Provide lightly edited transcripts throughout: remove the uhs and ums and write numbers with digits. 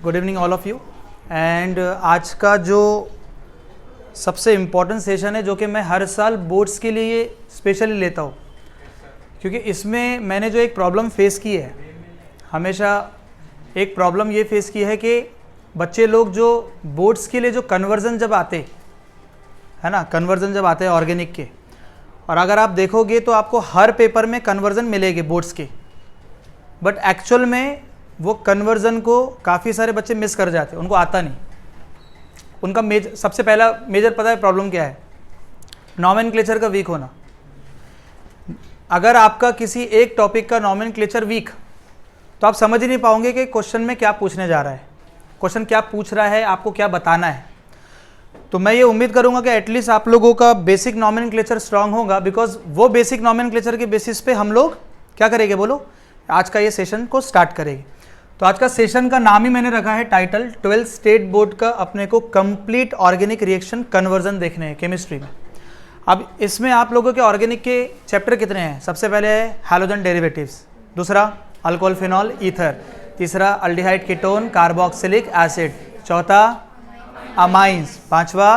Good evening all of you. And आज का जो सबसे इम्पॉर्टेंट सेशन है जो कि मैं हर साल बोर्ड्स के लिए स्पेशली लेता हूँ, क्योंकि इसमें मैंने जो एक प्रॉब्लम फेस की है, हमेशा एक प्रॉब्लम ये फेस की है कि बच्चे लोग जो बोर्ड्स के लिए जो कन्वर्जन जब आते है ना, कन्वर्जन जब आते हैं ऑर्गेनिक के, और अगर आप देखोगे तो आपको हर पेपर में कन्वर्जन मिलेंगे बोर्ड्स के, बट एक्चुअल में वो कन्वर्जन को काफ़ी सारे बच्चे मिस कर जाते हैं, उनको आता नहीं। उनका सबसे पहला मेजर पता है प्रॉब्लम क्या है? नॉमेनक्लेचर का वीक होना। अगर आपका किसी एक टॉपिक का नॉमेनक्लेचर वीक, तो आप समझ ही नहीं पाओगे कि क्वेश्चन में क्या पूछने जा रहा है, क्वेश्चन क्या पूछ रहा है, आपको क्या बताना है। तो मैं ये उम्मीद करूंगा कि एटलीस्ट आप लोगों का बेसिक नॉमेनक्लेचर स्ट्रांग होगा, बिकॉज वो बेसिक नॉमेनक्लेचर के बेसिस पे हम लोग क्या करेंगे, बोलो, आज का ये सेशन को स्टार्ट करेंगे। तो आज का सेशन का नाम ही मैंने रखा है टाइटल 12th स्टेट बोर्ड का अपने को कंप्लीट ऑर्गेनिक रिएक्शन कन्वर्जन देखने हैं केमिस्ट्री में। अब इसमें आप लोगों के ऑर्गेनिक के चैप्टर कितने हैं? सबसे पहले है हैलोजन डेरिवेटिव्स, दूसरा अल्कोहल फिनॉल ईथर, तीसरा अल्डिहाइड कीटोन कार्बोक्सिलिक एसिड, चौथा अमाइंस, पांचवा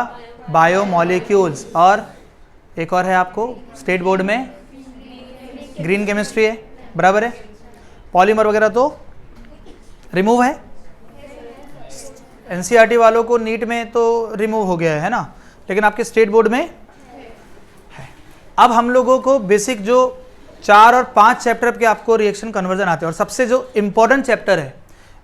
बायोमोलिक्यूल्स, और एक और है आपको स्टेट बोर्ड में ग्रीन केमिस्ट्री है, बराबर है। पॉलीमर वगैरह तो रिमूव है, एनसीईआरटी वालों को नीट में तो रिमूव हो गया है ना, लेकिन आपके स्टेट बोर्ड में है। अब हम लोगों को बेसिक जो 4 और 5 चैप्टर के आपको रिएक्शन कन्वर्जन आते हैं, और सबसे जो इम्पोर्टेंट चैप्टर है,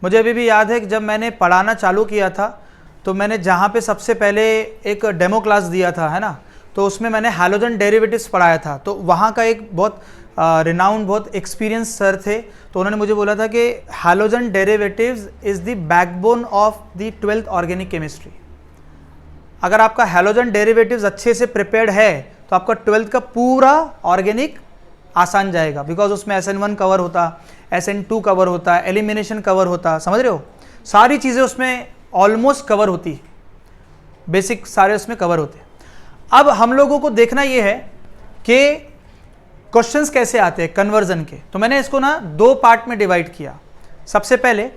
मुझे अभी भी याद है कि जब मैंने पढ़ाना चालू किया था तो मैंने जहाँ पे सबसे पहले एक डेमो क्लास दिया था, है ना, तो उसमें मैंने हैलोजन डेरिवेटिव्स पढ़ाया था। तो वहाँ का एक बहुत रिनाउंड, बहुत एक्सपीरियंस सर थे, तो उन्होंने मुझे बोला था कि halogen derivatives is the backbone of the 12th organic chemistry. अगर आपका हैलोजन डेरिवेटिव्स अच्छे से प्रिपेयर्ड है तो आपका 12th का पूरा ऑर्गेनिक आसान जाएगा, बिकॉज उसमें SN1 कवर होता, SN2 कवर होता, एलिमिनेशन कवर होता, समझ रहे हो, सारी चीज़ें उसमें ऑलमोस्ट कवर होती, बेसिक सारे उसमें कवर होते। अब हम लोगों को देखना ये है कि क्वेश्चंस कैसे आते हैं कन्वर्जन के। तो मैंने इसको ना 2 पार्ट में डिवाइड किया। सबसे पहले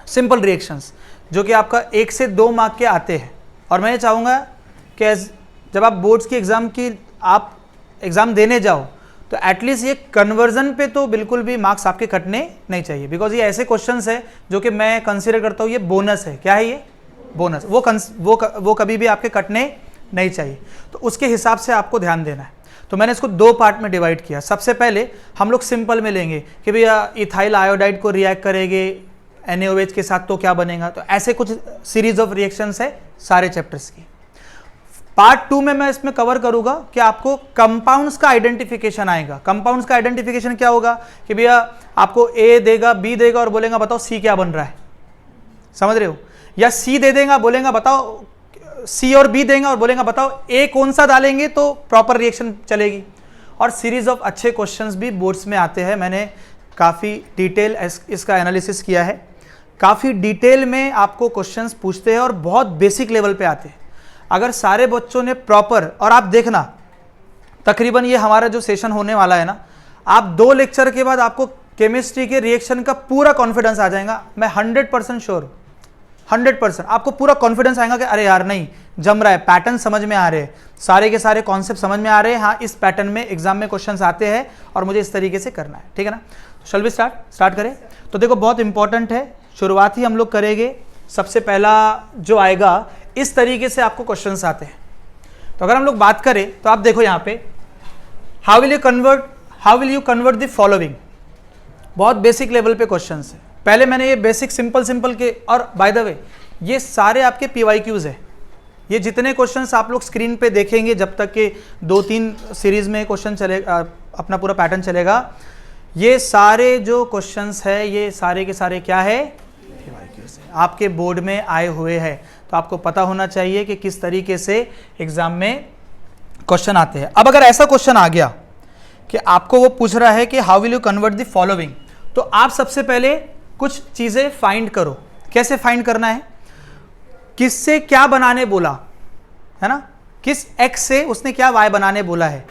सिंपल रिएक्शंस जो कि आपका 1 से 2 मार्क के आते हैं, और मैं चाहूँगा कि जब आप बोर्ड्स की आप एग्ज़ाम देने जाओ तो एटलीस्ट ये कन्वर्जन पे तो बिल्कुल भी मार्क्स आपके कटने नहीं चाहिए, बिकॉज ये ऐसे क्वेश्चंस है जो कि मैं कंसिडर करता हूँ ये बोनस है। क्या है ये? बोनस। वो कभी भी आपके कटने नहीं चाहिए, तो उसके हिसाब से आपको ध्यान देना है। तो मैंने इसको 2 पार्ट में डिवाइड किया। सबसे पहले हम लोग सिंपल में लेंगे कि भैया इथाइल आयोडाइड को रिएक्ट करेंगे NaOH के साथ तो क्या बनेगा, तो ऐसे कुछ सीरीज ऑफ रिएक्शंस है सारे चैप्टर्स की। पार्ट 2 में मैं इसमें कवर करूंगा कि आपको कंपाउंड्स का आइडेंटिफिकेशन आएगा। कंपाउंड्स का आइडेंटिफिकेशन क्या होगा कि भैया आपको A देगा, B देगा और बोलेगा बताओ C क्या बन रहा है, समझ रहे हो, या C दे देगा, बोलेगा बताओ C और B देंगे और बोलेगा बताओ A कौन सा डालेंगे तो प्रॉपर रिएक्शन चलेगी। और सीरीज ऑफ अच्छे क्वेश्चंस भी बोर्ड्स में आते हैं। मैंने काफ़ी डिटेल इसका एनालिसिस किया है, काफ़ी डिटेल में आपको क्वेश्चंस पूछते हैं और बहुत बेसिक लेवल पे आते हैं। अगर सारे बच्चों ने प्रॉपर, और आप देखना तकरीबन ये हमारा जो सेशन होने वाला है ना, आप 2 लेक्चर के बाद आपको केमिस्ट्री के रिएक्शन का पूरा कॉन्फिडेंस आ जाएगा। मैं 100% श्योर हूँ, 100% आपको पूरा कॉन्फिडेंस आएगा कि अरे यार नहीं जम रहा है, पैटर्न समझ में आ रहे हैं, सारे के सारे कॉन्सेप्ट समझ में आ रहे हैं, हाँ इस पैटर्न में एग्जाम में क्वेश्चंस आते हैं और मुझे इस तरीके से करना है, ठीक है ना। तो शैल वी स्टार्ट करें। तो देखो बहुत इंपॉर्टेंट है, शुरुआत ही हम लोग करेंगे। सबसे पहला जो आएगा, इस तरीके से आपको क्वेश्चंस आते हैं। तो अगर हम लोग बात करें तो आप देखो यहाँ पे how will you convert the following, बहुत बेसिक लेवल पे क्वेश्चंस है। पहले मैंने ये बेसिक सिंपल के, और बाय द वे ये सारे आपके PYQs है। ये जितने क्वेश्चंस आप लोग स्क्रीन पे देखेंगे, जब तक के 2-3 सीरीज में क्वेश्चन चलेगा, अपना पूरा पैटर्न चलेगा, ये सारे जो क्वेश्चंस है ये सारे के सारे क्या है, PYQs है, आपके बोर्ड में आए हुए हैं। तो आपको पता होना चाहिए कि किस तरीके से एग्जाम में क्वेश्चन आते हैं। अब अगर ऐसा क्वेश्चन आ गया कि आपको वो पूछ रहा है कि how will you convert the following, तो आप सबसे पहले कुछ चीजें फाइंड करो। कैसे फाइंड करना है, किससे क्या बनाने बोला है ना, किस x से उसने क्या y बनाने बोला है,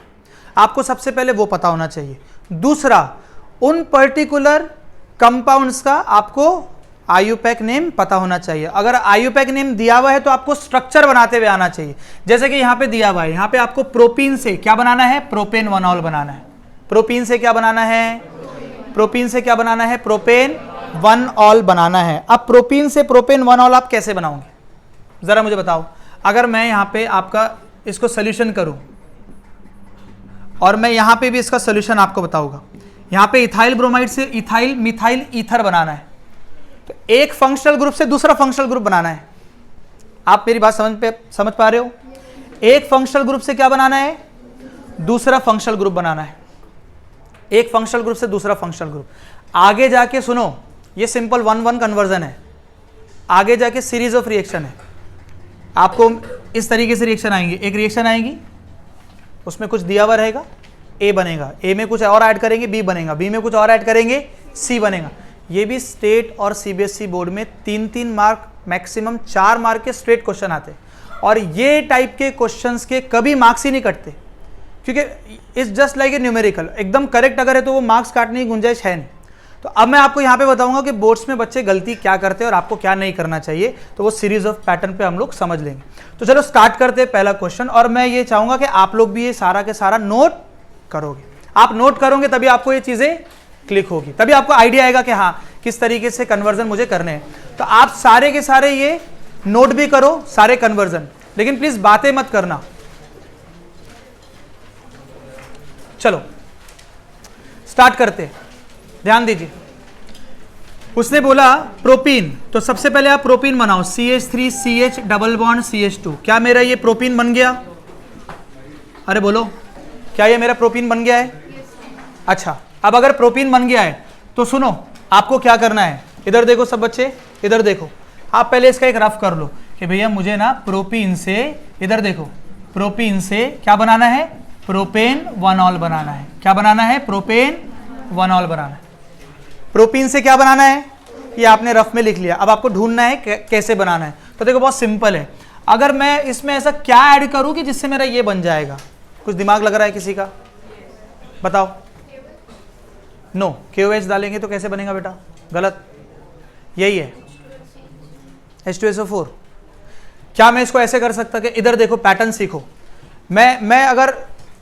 आपको सबसे पहले वो पता होना चाहिए। दूसरा, उन पर्टिकुलर कंपाउंड्स का आपको आईयूपैक नेम पता होना चाहिए। अगर आईयूपैक नेम दिया हुआ है तो आपको स्ट्रक्चर बनाते हुए आना चाहिए। जैसे कि यहाँ पे दिया हुआ है, यहाँ पे आपको प्रोपीन से क्या बनाना है, प्रोपेन 1ऑल बनाना है। प्रोपीन से क्या बनाना है, प्रोपीन से क्या बनाना है, प्रोपेन 1ऑल बनाना है। अब प्रोपीन से प्रोपेन 1ऑल आप कैसे बनाओगे जरा मुझे बताओ। अगर मैं यहाँ पे आपका इसको सोल्यूशन करूं और मैं यहाँ पे भी इसका सोल्यूशन आपको बताऊंगा। यहाँ पे इथाइल ब्रोमाइड से इथाइल मिथाइल ईथर बनाना है, तो एक फंक्शनल ग्रुप से दूसरा फंक्शनल ग्रुप बनाना है। आप मेरी बात समझ पा रहे हो? एक फंक्शनल ग्रुप से क्या बनाना है, दूसरा फंक्शनल ग्रुप बनाना है। एक फंक्शनल ग्रुप से दूसरा फंक्शनल ग्रुप। आगे जाके सुनो, ये सिंपल 1-1 कन्वर्जन है, आगे जाके सीरीज ऑफ रिएक्शन है। आपको इस तरीके से रिएक्शन आएंगी, एक रिएक्शन आएगी उसमें कुछ दिया हुआ रहेगा, ए बनेगा, ए में कुछ और ऐड करेंगे बी बनेगा, बी में कुछ और ऐड करेंगे सी बनेगा। ये भी स्टेट और सीबीएसई बोर्ड में 3-3 मार्क मैक्सिमम 4 मार्क के स्ट्रेट क्वेश्चन आते हैं। और ये टाइप के क्वेश्चंस के कभी मार्क्स ही नहीं कटते, क्योंकि it's just like a numerical, एकदम करेक्ट अगर है तो वो मार्क्स काटने की गुंजाइश है नहीं। तो अब मैं आपको यहाँ पे बताऊंगा कि बोर्ड्स में बच्चे गलती क्या करते हैं और आपको क्या नहीं करना चाहिए, तो वो सीरीज ऑफ पैटर्न पे हम लोग समझ लेंगे। तो चलो स्टार्ट करते हैं पहला क्वेश्चन, और मैं ये चाहूंगा कि आप लोग भी ये सारा के सारा नोट करोगे। आप नोट करोगे तभी आपको ये चीजें क्लिक होगी, तभी आपको आइडिया आएगा कि हाँ किस तरीके से कन्वर्जन मुझे करने हैं। तो आप सारे के सारे ये नोट भी करो, सारे कन्वर्जन, लेकिन प्लीज बातें मत करना। चलो स्टार्ट करते हैं, ध्यान दीजिए। उसने बोला प्रोपीन, तो सबसे पहले आप प्रोपीन बनाओ, CH3CH डबल बॉन्ड CH2। क्या मेरा ये प्रोपीन बन गया? अरे बोलो, क्या ये मेरा प्रोपीन बन गया है? अच्छा, अब अगर प्रोपीन बन गया है तो सुनो, आपको क्या करना है, इधर देखो सब बच्चे, इधर देखो। आप पहले इसका एक रफ कर लो कि भैया मुझे ना प्रोपीन से, इधर देखो, प्रोपीन से क्या बनाना है, प्रोपेन 1ऑल बनाना है। क्या बनाना है? प्रोपेन 1ऑल बनाना है। प्रोपीन से क्या बनाना है, ये आपने रफ में लिख लिया। अब आपको ढूंढना है कैसे बनाना है। तो देखो बहुत सिंपल है, अगर मैं इसमें ऐसा क्या ऐड करूं कि जिससे मेरा ये बन जाएगा। कुछ दिमाग लग रहा है किसी का? बताओ। नो, KOH डालेंगे तो कैसे बनेगा बेटा? गलत, यही है H2SO4। क्या मैं इसको ऐसे कर सकता कि इधर देखो, पैटर्न सीखो। मैं अगर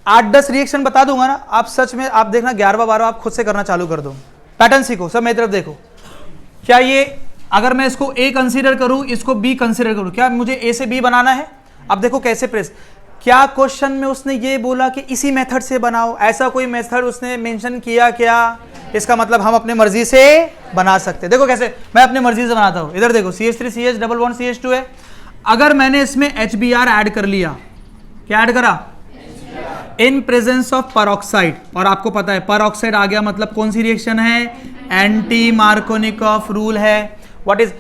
8-10 रिएक्शन बता दूंगा ना, आप सच में आप देखना 11वां-12वां आप खुद से करना चालू कर दो। पैटर्न सीखो, सब मेरी तरफ देखो। क्या ये, अगर मैं इसको A कंसीडर करूं, इसको B कंसीडर करूं, क्या मुझे A से B बनाना है? अब देखो कैसे प्रेस। क्या क्वेश्चन में उसने ये बोला कि इसी मेथड से बनाओ? ऐसा कोई मेथड उसने मेंशन किया क्या? इसका मतलब हम अपने मर्जी से बना सकते हैं। देखो कैसे मैं अपने मर्जी से बनाता हूं, इधर देखो, CH3CH डबल बॉन्ड CH2 है। अगर मैंने इसमें HBr ऐड कर लिया, क्या ऐड करा? इन प्रेजेंस ऑफ परऑक्साइड, और आपको पता है परऑक्साइड आ गया मतलब कौन सी रिएक्शन है? एंटी मार्कोनिकॉफ रूल है। What is,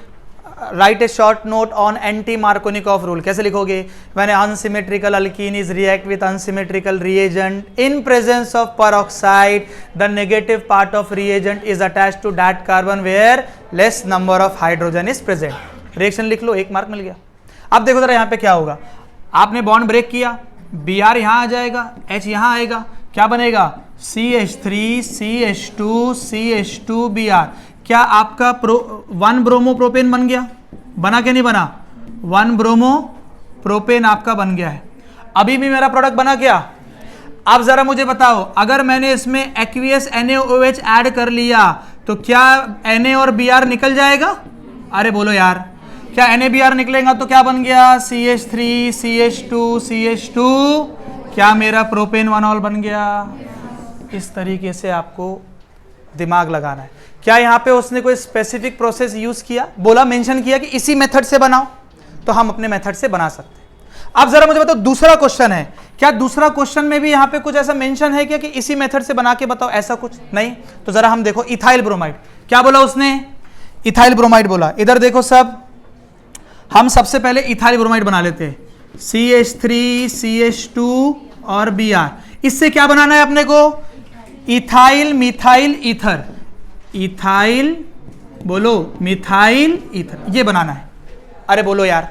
right a short note on anti Markovnikov rule. कैसे लिखोगे? When unsymmetrical alkene is react with unsymmetrical reagent in presence of peroxide, the negative part of reagent is attached to that carbon where less number of hydrogen is present. Reaction लिख लो, 1 mark मिल गया। अब देखो जरा यहाँ पे क्या होगा। आपने बॉन्ड ब्रेक किया, Br यहां आ जाएगा, H यहां आएगा, क्या बनेगा? CH3 CH2 CH2 Br। क्या आपका 1 ब्रोमो प्रोपेन बन गया? बना के नहीं बना? 1 ब्रोमो प्रोपेन आपका बन गया है। अभी भी मेरा प्रोडक्ट बना क्या? अब जरा मुझे बताओ, अगर मैंने इसमें एक्वियस NaOH ऐड कर लिया तो क्या Na और Br निकल जाएगा? अरे बोलो यार, क्या NaBr निकलेगा तो क्या बन गया? CH3 CH2 CH2। क्या मेरा प्रोपेन 1ऑल बन गया? इस तरीके से आपको दिमाग लगाना है। क्या यहाँ पे उसने कोई स्पेसिफिक प्रोसेस यूज किया, बोला, मेंशन किया कि इसी मेथड से बनाओ? तो हम अपने मेथड से बना सकते हैं। अब जरा मुझे बताओ, दूसरा क्वेश्चन है, क्या दूसरा क्वेश्चन में भी यहाँ पे कुछ ऐसा मेंशन है क्या कि इसी मेथड से बना के बताओ? ऐसा कुछ नहीं। तो जरा हम देखो, इथाइल ब्रोमाइड, क्या बोला उसने? इथाइल ब्रोमाइड बोला। इधर देखो सब, हम सबसे पहले इथाइल ब्रोमाइड बना लेते हैं, CH3 CH2 और Br। इससे क्या बनाना है अपने को? Ethyl methyl ether. इथाइल, बोलो, मिथाइल ईथर, ये बनाना है। अरे बोलो यार,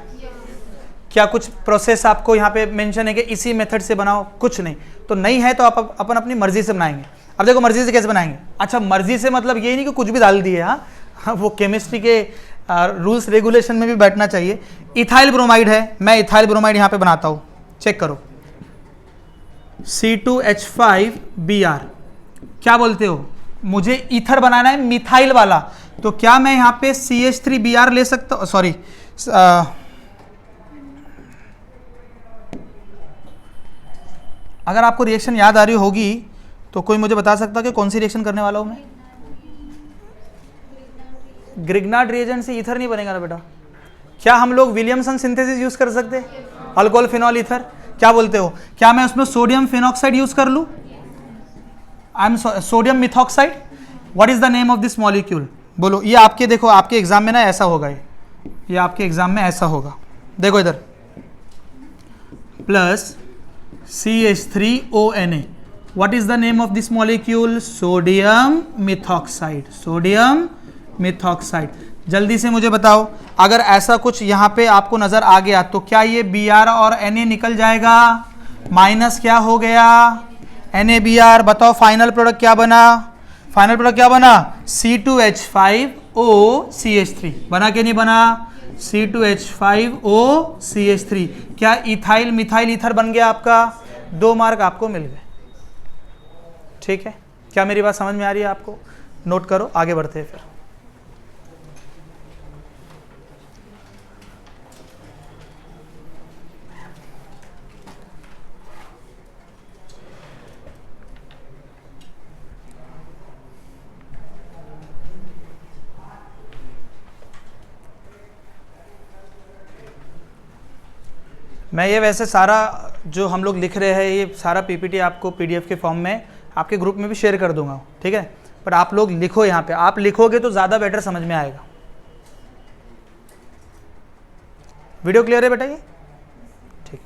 क्या कुछ प्रोसेस आपको यहाँ पे मेंशन है कि इसी मेथड से बनाओ? कुछ नहीं। तो नहीं है तो आप अपन अपनी मर्जी से बनाएंगे। अब देखो मर्जी से कैसे बनाएंगे। अच्छा, मर्जी से मतलब ये नहीं कि कुछ भी डाल दिए, हाँ, वो केमिस्ट्री के रूल्स रेगुलेशन में भी बैठना चाहिए। इथाइल ब्रोमाइड है, मैं इथाइल ब्रोमाइड यहाँ पे बनाता हूँ, चेक करो। C2H5Br, क्या बोलते हो, मुझे ईथर बनाना है मिथाइल वाला, तो क्या मैं यहाँ पे CH3Br ले सकता हूँ? सॉरी, अगर आपको रिएक्शन याद आ रही होगी तो कोई मुझे बता सकता कि कौन सी रिएक्शन करने वाला हूँ मैं? ग्रिग्नार्ड रिएजेंट से ईथर नहीं बनेगा ना बेटा। क्या हम लोग विलियमसन सिंथेसिस यूज कर सकते हैं, अल्कोहल फिनॉल ईथर? क्या बोलते हो, क्या मैं उसमें सोडियम फिनॉक्साइड यूज कर लूं? I am sodium methoxide. What is the name of this molecule? बोलो। ये आपके, देखो आपके एग्जाम में ना ऐसा होगा, ये आपके एग्जाम में ऐसा होगा, देखो इधर, plus CH3ONA। What is the name of this molecule? Sodium methoxide, sodium methoxide. जल्दी से मुझे बताओ, अगर ऐसा कुछ यहाँ पे आपको नजर आ गया तो क्या ये Br और Na निकल जाएगा? माइनस क्या हो गया? NaBr। बताओ फाइनल प्रोडक्ट क्या बना? फाइनल प्रोडक्ट क्या बना? C2H5OCH3। बना कि नहीं बना? C2H5OCH3। क्या इथाइल मिथाइल ईथर बन गया आपका? 2 मार्क आपको मिल गए। ठीक है, क्या मेरी बात समझ में आ रही है आपको? नोट करो, आगे बढ़ते हैं फिर। मैं ये वैसे सारा जो हम लोग लिख रहे हैं, ये सारा PPT आपको PDF के फॉर्म में आपके ग्रुप में भी शेयर कर दूंगा, ठीक है? पर आप लोग लिखो, यहाँ पे आप लिखोगे तो ज़्यादा बेटर समझ में आएगा। वीडियो क्लियर है बेटा ये? ठीक।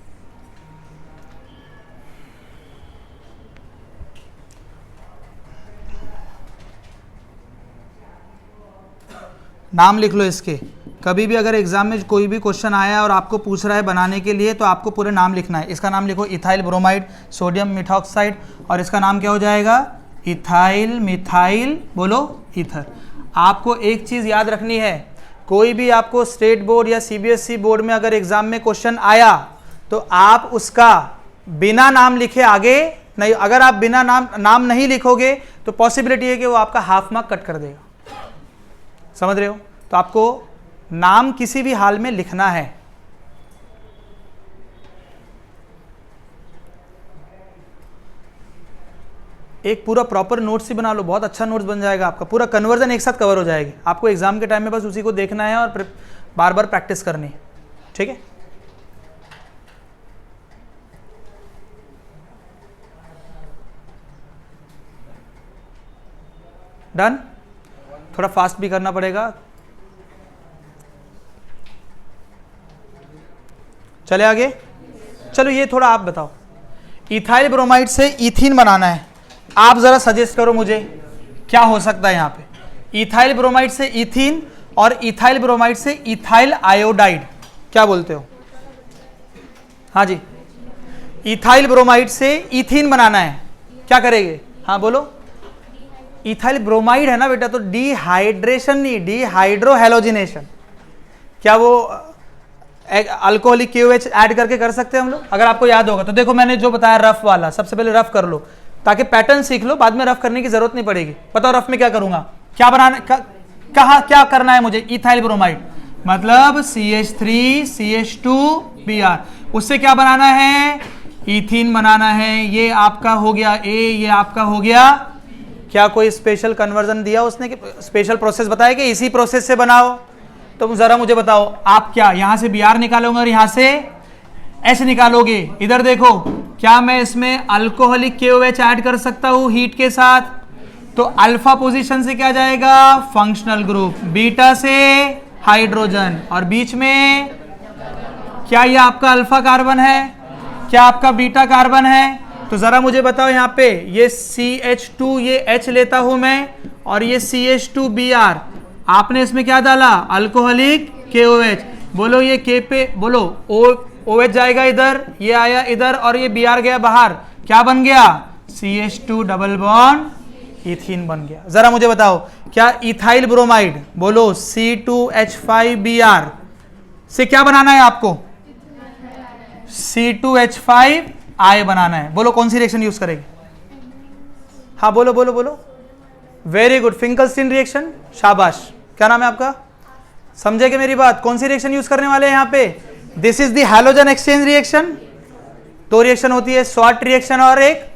नाम लिख लो इसके। कभी भी अगर एग्जाम में कोई भी क्वेश्चन आया और आपको पूछ रहा है बनाने के लिए, तो आपको पूरे नाम लिखना है। इसका नाम लिखो इथाइल ब्रोमाइड सोडियम मिथॉक्साइड, और इसका नाम क्या हो जाएगा? इथाइल मिथाइल, बोलो, ईथर। आपको एक चीज़ याद रखनी है, कोई भी आपको स्टेट बोर्ड या CBSE बोर्ड में अगर एग्जाम में क्वेश्चन आया तो आप उसका बिना नाम लिखे आगे नहीं, अगर आप बिना नाम नहीं लिखोगे तो पॉसिबिलिटी है कि वो आपका हाफ मार्क कट कर देगा। समझ रहे हो? तो आपको नाम किसी भी हाल में लिखना है। एक पूरा प्रॉपर नोट्स ही बना लो, बहुत अच्छा नोट्स बन जाएगा आपका, पूरा कन्वर्जन एक साथ कवर हो जाएगी। आपको एग्जाम के टाइम में बस उसी को देखना है और बार बार प्रैक्टिस करनी है, ठीक है? डन? थोड़ा फास्ट भी करना पड़ेगा। चले आगे, चलो ये थोड़ा आप बताओ। इथाइल ब्रोमाइड से इथीन बनाना है, आप जरा सजेस्ट करो मुझे क्या हो सकता है यहाँ पे। इथाइल ब्रोमाइड से इथीन और इथाइल ब्रोमाइड से इथाइल आयोडाइड, क्या बोलते हो? हाँ जी, इथाइल ब्रोमाइड से इथीन बनाना है, क्या करेंगे? हाँ बोलो। इथाइल ब्रोमाइड है ना बेटा, तो डिहाइड्रेशन नहीं, डिहाइड्रोहेलोजिनेशन। क्या वो अल्कोहलिक KOH ऐड करके कर सकते हैं हम लोग? अगर आपको याद होगा तो देखो, मैंने जो बताया रफ वाला, सबसे पहले रफ कर लो ताकि पैटर्न सीख लो, बाद में रफ करने की जरूरत नहीं पड़ेगी। बताओ रफ में क्या करूंगा, क्या बनाना, कहाँ क्या करना है मुझे? इथाइल ब्रोमाइड मतलब CH3 CH2Br, उससे क्या बनाना है? इथीन बनाना है। ये आपका हो गया A, ये आपका हो गया। क्या कोई स्पेशल कन्वर्जन दिया उसने, कि स्पेशल प्रोसेस बताया कि इसी प्रोसेस से बनाओ? तो जरा मुझे बताओ, आप क्या यहां से Br निकालोगे और यहां से H निकालोगे? इधर देखो, क्या मैं इसमें अल्कोहलिक KOH ऐड कर सकता हूं हीट के साथ? तो अल्फा पोजीशन से क्या जाएगा? Functional group. बीटा से हाइड्रोजन, और बीच में क्या ये आपका अल्फा कार्बन है? क्या आपका बीटा कार्बन है? तो जरा मुझे बताओ, यहाँ पे ये CH2, ये H लेता हूं मैं, और ये CH2Br, आपने इसमें क्या डाला? Alcoholic KOH। बोलो ये K पे, बोलो OH जाएगा इधर, ये आया इधर, और ये Br गया बाहर, क्या बन गया? CH2 डबल बॉन्ड इथीन बन गया। जरा मुझे बताओ क्या इथाइल ब्रोमाइड, बोलो C2H5Br से क्या बनाना है आपको? C2H5I बनाना है। बोलो कौन सी रिएक्शन यूज करेंगे? हाँ बोलो बोलो बोलो। वेरी गुड, फिंकलस्टीन रिएक्शन, शाबाश। क्या नाम है आपका? समझे क्या मेरी बात? कौन सी रिएक्शन यूज करने वाले हैं यहाँ पे? This is the halogen exchange reaction. दो रिएक्शन होती है, शॉर्ट रिएक्शन और एक।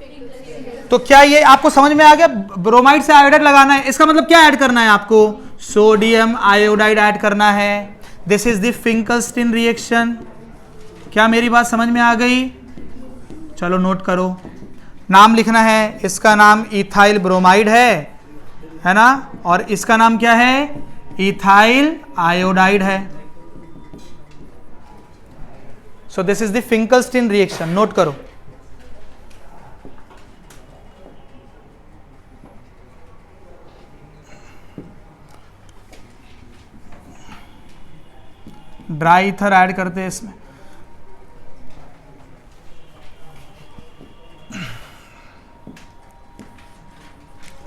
तो क्या ये आपको समझ में आ गया? ब्रोमाइड से आयोडाइड लगाना है, इसका मतलब क्या ऐड करना है आपको? सोडियम आयोडाइड ऐड करना है। This is the Finkelstein reaction. क्या मेरी बात समझ में आ गई? चलो नोट करो, नाम लिखना है। इसका नाम इथाइल ब्रोमाइड है ना, और इसका नाम क्या है? इथाइल आयोडाइड है। So this is the Finkelstein reaction, note करो। ड्राई ईथर ऐड करते हैं इसमें।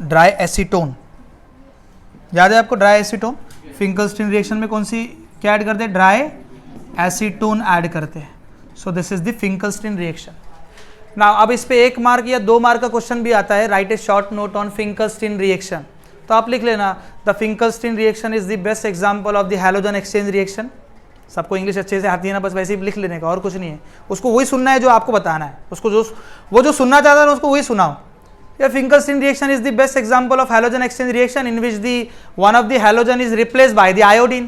ड्राई एसीटोन, याद है आपको? ड्राई एसीटोन फिंकलस्टीन रिएक्शन में कौन सी क्या ऐड करते हैं? ड्राई एसीटोन ऐड करते हैं। So this is the Finkelstein reaction. ना अब इस पे 1 मार्क या 2 मार्क का क्वेश्चन भी आता है, right a short note on Finkelstein reaction. तो आप लिख लेना, the Finkelstein reaction is the best example of the halogen exchange reaction. सबको इंग्लिश अच्छे से आती है ना, बस वैसे ही लिख लेने का, और कुछ नहीं है। उसको वही सुनना है जो आपको बताना है, उसको जो सुनना चाहता है उसको वही सुनाओ। A Finkelstein reaction is the best example of halogen exchange reaction in which the one of the halogen is replaced by the iodine,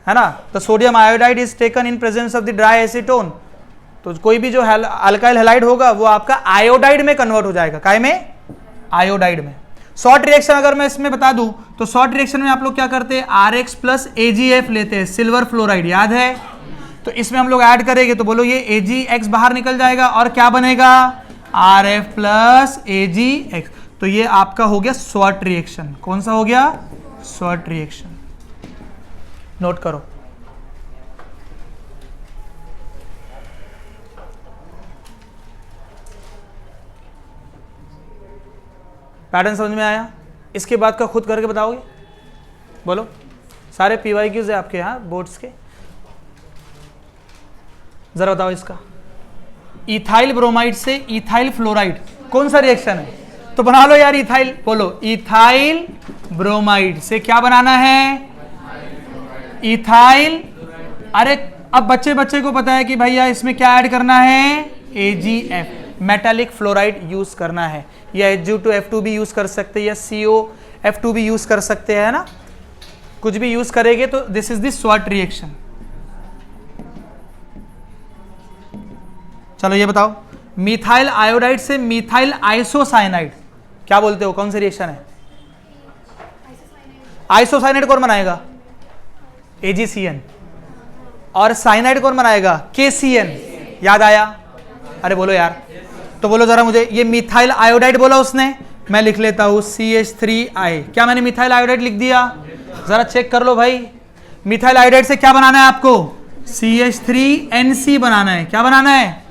है ना। तो sodium iodide is taken in presence of the dry acetone। तो कोई भी जो alkyl halide होगा वो आपका आयोडाइड में कन्वर्ट हो जाएगा। काय में? आयोडाइड में। शॉर्ट रिएक्शन अगर मैं इसमें बता दूं तो शॉर्ट रिएक्शन में आप लोग क्या करते हैं? RX प्लस AgF लेते हैं, सिल्वर फ्लोराइड, याद है? तो इसमें हम लोग ऐड करेंगे तो बोलो ये AgX बाहर निकल जाएगा और क्या बनेगा? RF plus AgX। तो ये आपका हो गया शॉर्ट रिएक्शन। कौन सा हो गया? Short reaction. नोट करो। पैटर्न समझ में आया? इसके बाद का खुद करके बताओगे? बोलो। सारे PYQs है आपके यहाँ बोर्ड्स के। जरा बताओ इसका। इथाइल ब्रोमाइड से इथाइल फ्लोराइड कौन सा रिएक्शन है? तो बना लो यार इथाइल। बोलो इथाइल ब्रोमाइड से क्या बनाना है? इथाइल। अरे अब बच्चे को पता है कि भैया इसमें क्या ऐड करना है? AgF, मेटालिक फ्लोराइड यूज करना है, या H2F2 भी यूज कर सकते हैं, या COF2 भी यूज कर सकते हैं ना। कुछ भी यूज करेंगे तो this is the short reaction. चलो ये बताओ, मिथाइल आयोडाइड से मिथाइल आइसोसाइनाइड क्या बोलते हो? कौन सी रिएक्शन है? आइसोसाइनाइड कौन बनाएगा? AgCN। और साइनाइड कौन बनाएगा? KCN। याद आया? अरे बोलो यार। तो बोलो जरा मुझे, ये मिथाइल आयोडाइड बोला उसने, मैं लिख लेता हूं CH3I। क्या मैंने मिथाइल आयोडाइड लिख दिया? जरा चेक कर लो भाई। मिथाइल आयोडाइड से क्या बनाना है आपको? CH3NC बनाना है। क्या बनाना है?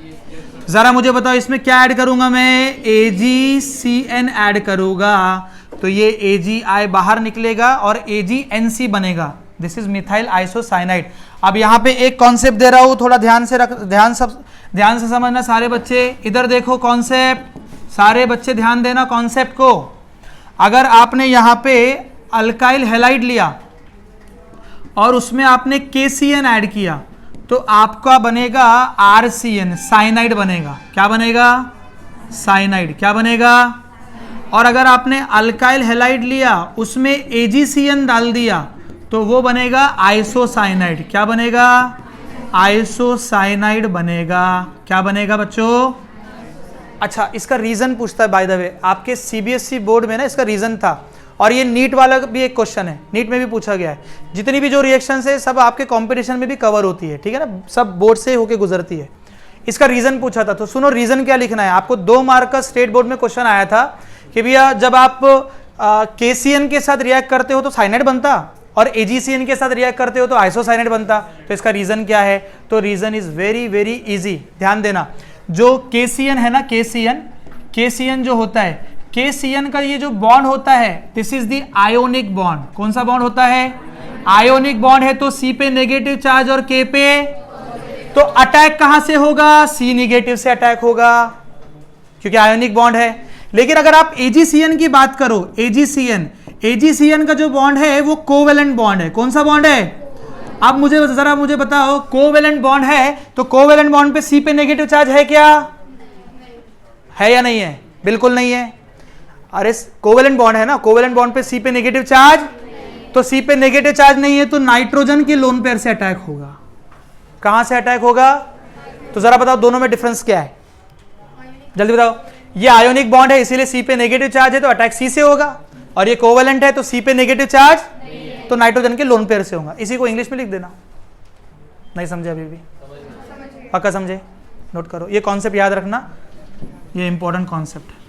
जरा मुझे बताओ इसमें क्या ऐड करूंगा मैं? AgCN ऐड करूंगा, तो ये AgI बाहर निकलेगा और AgNC बनेगा। This is methyl isocyanide. अब यहाँ पे एक कॉन्सेप्ट दे रहा हूं, थोड़ा ध्यान से समझना सारे बच्चे। इधर देखो कॉन्सेप्ट, सारे बच्चे ध्यान देना कॉन्सेप्ट को। अगर आपने यहाँ पे अल्काइल हैलाइड लिया और उसमें आपने KCN ऐड किया तो आपका बनेगा RCN, साइनाइड बनेगा। क्या बनेगा? साइनाइड। क्या बनेगा? और अगर आपने अल्काइल हैलाइड लिया उसमें AgCN डाल दिया तो वो बनेगा आइसोसाइनाइड। क्या बनेगा? आइसोसाइनाइड बनेगा। क्या बनेगा बच्चों? अच्छा, इसका रीजन पूछता है बाय द वे, आपके CBSE बोर्ड में ना इसका रीजन था, और ये नीट वाला भी एक क्वेश्चन है, नीट में भी पूछा गया है। जितनी भी जो रिएक्शंस है सब आपके कंपटीशन में भी कवर होती है, ठीक है ना, सब बोर्ड से होके गुजरती है। इसका रीजन पूछा था, तो सुनो रीजन क्या लिखना है आपको। 2 मार्क का स्टेट बोर्ड में क्वेश्चन आया था कि भैया जब आप KCN के साथ रिएक्ट करते हो तो साइनाइड बनता, और AgCN के साथ रिएक्ट करते हो तो आइसोसाइनाइड बनता। तो इसका रीजन क्या है? तो reason is very very easy. ध्यान देना, जो KCN है ना, KCN जो होता है, KCN का ये जो बॉन्ड होता है this is the ionic bond. कौन सा बॉन्ड होता है? आयोनिक बॉन्ड है, तो C पे नेगेटिव चार्ज और K पे, तो अटैक कहां से होगा? C नेगेटिव से अटैक होगा क्योंकि आयोनिक बॉन्ड है। लेकिन अगर आप AgCN की बात करो, AgCN का जो बॉन्ड है वो कोवेलेंट बॉन्ड है। कौन सा बॉन्ड है? अब मुझे बताओ, कोवेलेंट बॉन्ड है तो कोवेलेंट बॉन्ड पे C पे नेगेटिव चार्ज है क्या? है या नहीं है? बिल्कुल नहीं है। अरे कोवेलेंट बॉन्ड है ना, कोवेलेंट बॉन्ड पे C पे नेगेटिव चार्ज, तो C पे नेगेटिव चार्ज नहीं है तो नाइट्रोजन की लोन पेयर से अटैक होगा। कहां से अटैक होगा? तो जरा बताओ दोनों में डिफरेंस क्या है, जल्दी बताओ। ये आयोनिक बॉन्ड है इसीलिए C पे नेगेटिव चार्ज है तो अटैक C से होगा, और ये कोवेलेंट है तो C पे नेगेटिव चार्ज तो नाइट्रोजन के लोन पेयर से होगा। इसी को इंग्लिश में लिख देना। नहीं समझे अभी भी? पक्का समझे? नोट करो, ये कॉन्सेप्ट याद रखना, ये इंपॉर्टेंट कॉन्सेप्ट है।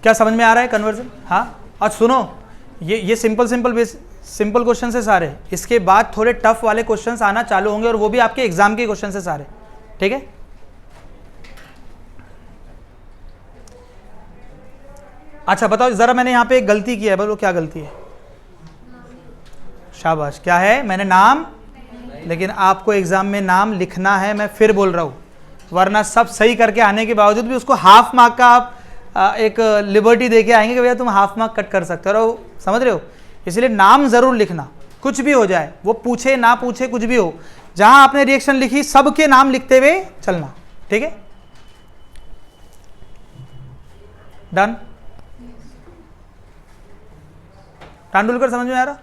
क्या समझ में आ रहा है कन्वर्जन? हाँ। और सुनो, ये सिंपल क्वेश्चन है सारे, इसके बाद थोड़े टफ वाले क्वेश्चंस आना चालू होंगे और वो भी आपके एग्जाम के क्वेश्चन है सारे, ठीक है? अच्छा बताओ जरा, मैंने यहाँ पे एक गलती की है, बोलो क्या गलती है? शाबाश, क्या है? मैंने नाम, लेकिन आपको एग्जाम में नाम लिखना है, मैं फिर बोल रहा हूँ, वरना सब सही करके आने के बावजूद भी उसको हाफ मार्क का आप एक लिबर्टी देके आएंगे कि भैया तुम हाफ मार्क कट कर सकते हो, समझ रहे हो? इसलिए नाम जरूर लिखना, कुछ भी हो जाए, वो पूछे ना पूछे कुछ भी हो, जहां आपने रिएक्शन लिखी सबके नाम लिखते हुए चलना, ठीक है? डन? तेंदुलकर समझ में आ रहा?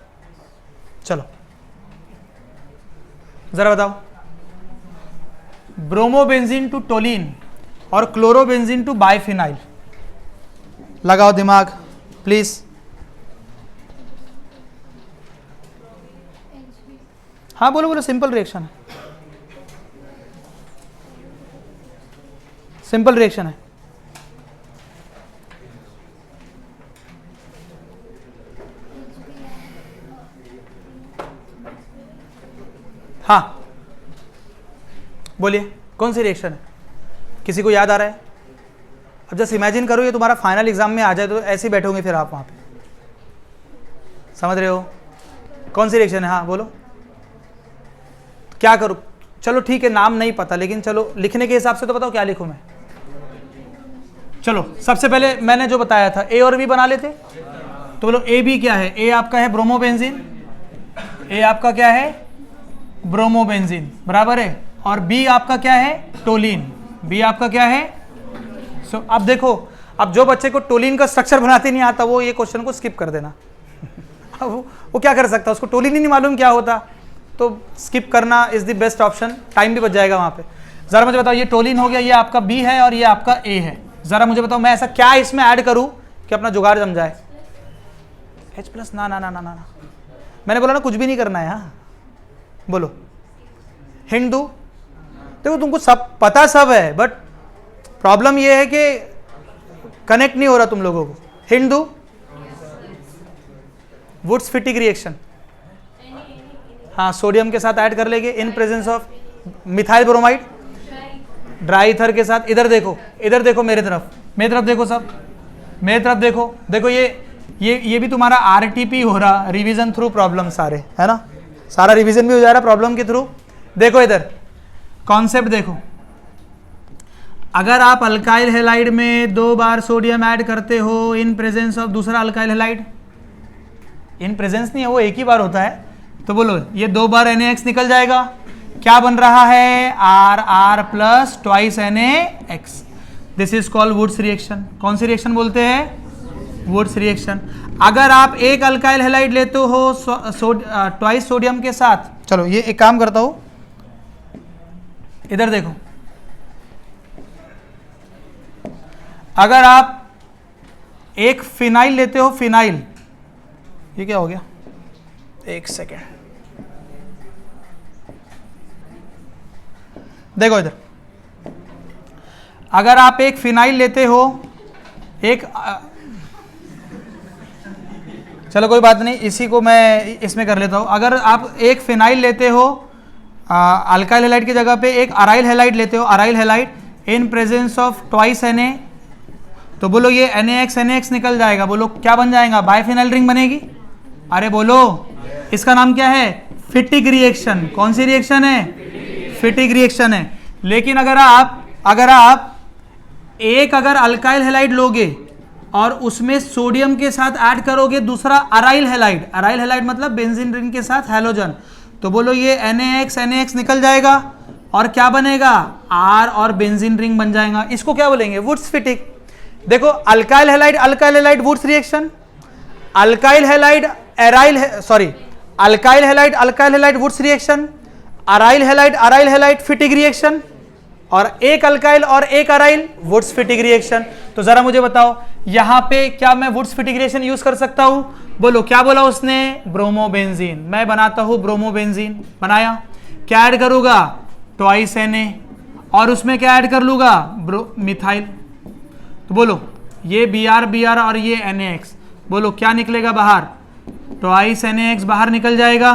चलो जरा बताओ, ब्रोमोबेंजीन टू टोलिन और क्लोरोबेंजीन टू बाइफिनाइल, लगाओ दिमाग प्लीज। हाँ बोलो बोलो, सिंपल रिएक्शन है, सिंपल रिएक्शन है। हाँ बोलिए, कौन सी रिएक्शन है? किसी को याद आ रहा है? अब जस्ट इमेजिन करो ये तुम्हारा फाइनल एग्जाम में आ जाए तो ऐसे ही बैठोगे फिर आप वहाँ पे, समझ रहे हो? कौन सी रिएक्शन है? हाँ बोलो, क्या करूँ? चलो ठीक है, नाम नहीं पता, लेकिन चलो लिखने के हिसाब से तो बताओ क्या लिखूँ मैं। चलो सबसे पहले मैंने जो बताया था ए और बी बना लेते, तो बोलो ए बी क्या है? ए आपका है ब्रोमोबेंजीन, ए आपका क्या है? ब्रोमोबेंजीन, बराबर है, और बी आपका क्या है? टोलिन, बी आपका क्या है? सो अब देखो, अब जो बच्चे को टोलिन का स्ट्रक्चर बनाते नहीं आता वो ये क्वेश्चन को स्किप कर देना। अब वो क्या कर सकता है, उसको टोलिन ही नहीं मालूम क्या होता, तो स्किप करना is the best option, time भी बच जाएगा वहां पे। जरा मुझे बताओ, ये टोलिन हो गया, ये आपका बी है और ये आपका ए है। जरा मुझे बताओ मैं ऐसा क्या इसमें ऐड करूं कि अपना जुगाड़ जम जाए? H+, ना ना ना ना ना, मैंने बोला ना कुछ भी नहीं करना है। हाँ बोलो, हिंट दूं? देखो तुमको सब पता सब है, बट प्रॉब्लम ये है कि कनेक्ट नहीं हो रहा तुम लोगों को। हिंट दूं? वुड्स फिटिक रिएक्शन, हाँ सोडियम के साथ ऐड कर लेंगे इन presence of methyl bromide, dry ether के साथ। इधर देखो, इधर देखो, मेरे तरफ देखो, सब मेरे तरफ देखो। देखो ये भी तुम्हारा आरटीपी हो रहा, रिवीजन थ्रू प्रॉब्लम सारे, है ना? सारा रिवीजन भी हो जा रहा प्रॉब्लम के थ्रू। देखो इधर कॉन्सेप्ट देखो, अगर आप अल्काइल हैलाइड में 2 बार सोडियम ऐड करते हो इन प्रेजेंस ऑफ दूसरा अल्काइल हैलाइड, इन प्रेजेंस नहीं है वो, एक ही बार होता है, तो बोलो ये 2 बार NaX निकल जाएगा, क्या बन रहा है? RR plus twice NaX। This is called Wurtz reaction. कौन सी रिएक्शन बोलते हैं? Wurtz reaction. अगर आप एक अल्काइल हैलाइड लेते हो ट्वाइस सोडियम के साथ, चलो ये एक काम करता हूं, इधर देखो, अगर आप एक फिनाइल लेते हो, फिनाइल, ये क्या हो गया? एक सेकेंड, देखो इधर, अगर आप एक फिनाइल लेते हो, एक चलो कोई बात नहीं, इसी को मैं इसमें कर लेता हूं। अगर आप एक फिनाइल लेते हो अल्काइल हैलाइड की जगह पे एक अराइल हैलाइड लेते हो, aryl halide in presence of twice Na, तो बोलो ये NaX निकल जाएगा, बोलो क्या बन जाएगा, बाइफिनाइल रिंग बनेगी। अरे बोलो, इसका नाम क्या है, फिटिक रिएक्शन। कौन सी रिएक्शन है, फिटिक रिएक्शन है। लेकिन अगर आप एक अल्काइल हैलाइड लोगे और उसमें सोडियम के साथ ऐड करोगे दूसरा अराइल हैलाइड, अराइल हैलाइड मतलब बेंजीन रिंग के साथ हैलोजन, तो बोलो ये NaX निकल जाएगा और क्या बनेगा, R और बेंजीन रिंग बन जाएगा। इसको क्या बोलेंगे, वुड्स फिटिक। देखो alkyl halide Wurtz reaction, alkyl halide Wurtz reaction, aryl halide फिटिक reaction, और एक अल्काइल और एक अराइल वुड्स फिटिक रिएक्शन। तो जरा मुझे बताओ यहां पे क्या मैं वुड्स फिटिक रिएक्शन यूज कर सकता हूं, बोलो क्या बोला उसने, ब्रोमोबेंजीन। मैं बनाता हूं ब्रोमोबेंजीन, बनाया, क्या ऐड करूंगा, ट्वाइस Na, और उसमें क्या ऐड कर लूंगा, मिथाइल। तो बोलो ये Br और ये NaX, बोलो क्या निकलेगा बाहर, ट्वाइस NaX बाहर निकल जाएगा।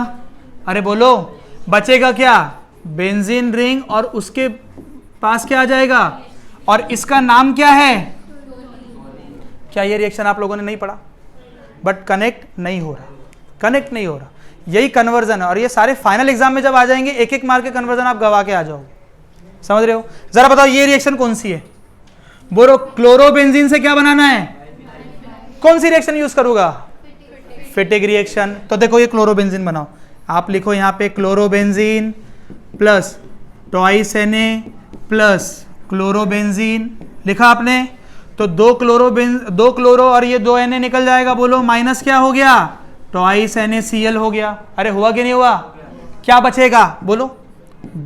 अरे बोलो बचेगा क्या, बेंजीन रिंग, और उसके पास क्या आ जाएगा, और इसका नाम क्या है। क्या ये रिएक्शन आप लोगों ने नहीं पढ़ा, बट कनेक्ट नहीं हो रहा, यही कन्वर्जन है। और ये सारे फाइनल एग्जाम में जब आ जाएंगे एक एक मार्क के कन्वर्जन आप गवा के आ जाओगे, समझ रहे हो। जरा बताओ ये रिएक्शन कौन सी है, बोलो क्लोरोबेंजीन से क्या बनाना है, कौन सी रिएक्शन यूज करूंगा, फिटिक रिएक्शन। तो देखो ये क्लोरोबेंजीन बनाओ, आप लिखो यहाँ पे chlorobenzene plus twice Na plus chlorobenzene, लिखा आपने, तो दो क्लोरो और ये 2 Na निकल जाएगा, बोलो माइनस क्या हो गया, ट्वाइस NaCl हो गया। अरे हुआ कि नहीं हुआ, क्या बचेगा, बोलो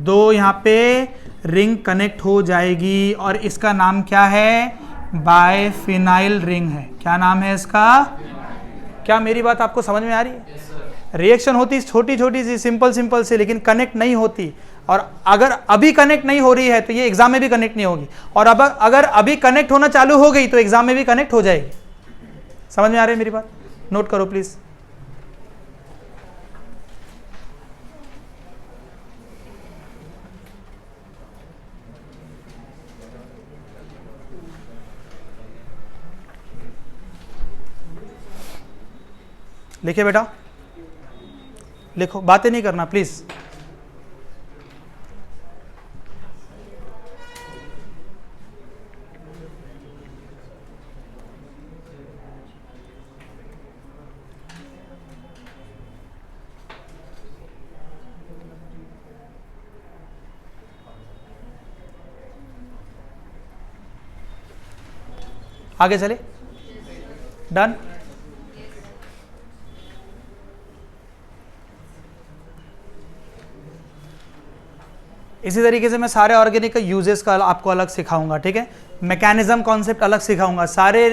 2 यहाँ पे रिंग कनेक्ट हो जाएगी, और इसका नाम क्या है, बाइफिनाइल रिंग है। क्या नाम है इसका, क्या मेरी बात आपको समझ में आ रही है। रिएक्शन होती छोटी छोटी सी, सिंपल सी, लेकिन कनेक्ट नहीं होती। और अगर अभी कनेक्ट नहीं हो रही है तो ये एग्जाम में भी कनेक्ट नहीं होगी, और अब अगर अभी कनेक्ट होना चालू हो गई तो एग्जाम में भी कनेक्ट हो जाएगी। समझ में आ रही है मेरी बात, नोट करो प्लीज। लिखे बेटा, लिखो, बातें नहीं करना प्लीज। आगे चले, डन। इसी तरीके से मैं सारे ऑर्गेनिक का यूजेस का आपको अलग सिखाऊंगा, ठीक है, मैकेनिज्म कॉन्सेप्ट अलग सिखाऊंगा, सारे